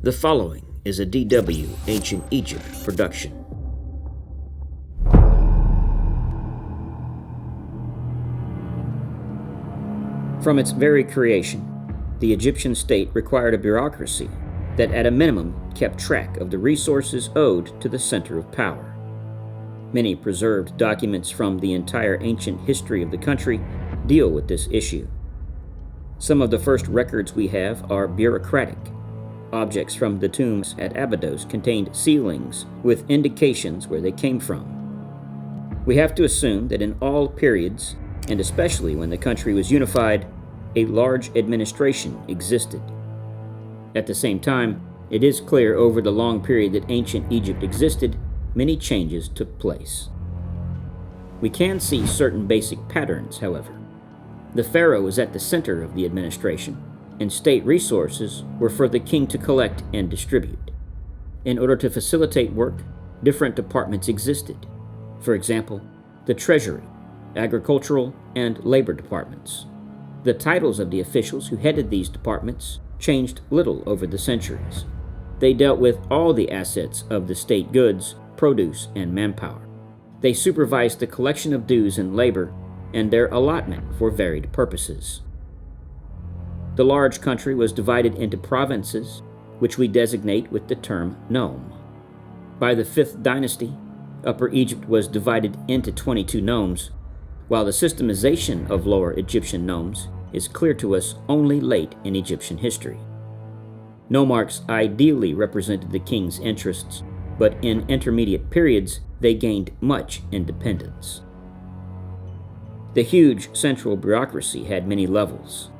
The following is a DW Ancient Egypt production. From its very creation, the Egyptian state required a bureaucracy that at a minimum kept track of the resources owed to the center of power. Many preserved documents from the entire ancient history of the country deal with this issue. Some of the first records we have are bureaucratic. Objects from the tombs at Abydos contained sealings with indications where they came from. We have to assume that in all periods, and especially when the country was unified, a large administration existed. At the same time, it is clear over the long period that ancient Egypt existed, many changes took place. We can see certain basic patterns, however. The pharaoh was at the center of the administration, and state resources were for the king to collect and distribute. In order to facilitate work, different departments existed. For example, the treasury, agricultural, and labor departments. The titles of the officials who headed these departments changed little over the centuries. They dealt with all the assets of the state goods, produce, and manpower. They supervised the collection of dues and labor and their allotment for varied purposes. The large country was divided into provinces, which we designate with the term nome. By the 5th dynasty, Upper Egypt was divided into 22 nomes, while the systemization of Lower Egyptian nomes is clear to us only late in Egyptian history. Nomarchs ideally represented the king's interests, but in intermediate periods they gained much independence. The huge central bureaucracy had many levels.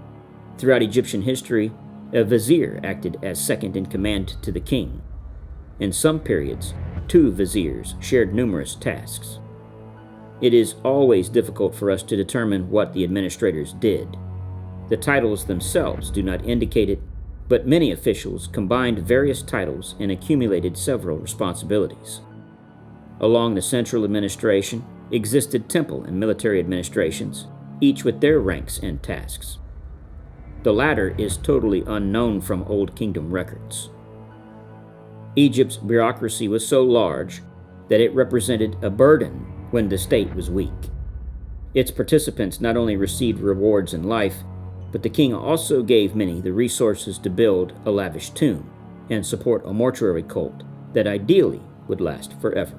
Throughout Egyptian history, a vizier acted as second in command to the king. In some periods, 2 viziers shared numerous tasks. It is always difficult for us to determine what the administrators did. The titles themselves do not indicate it, but many officials combined various titles and accumulated several responsibilities. Along the central administration existed temple and military administrations, each with their ranks and tasks. The latter is totally unknown from Old Kingdom records. Egypt's bureaucracy was so large that it represented a burden when the state was weak. Its participants not only received rewards in life, but the king also gave many the resources to build a lavish tomb and support a mortuary cult that ideally would last forever.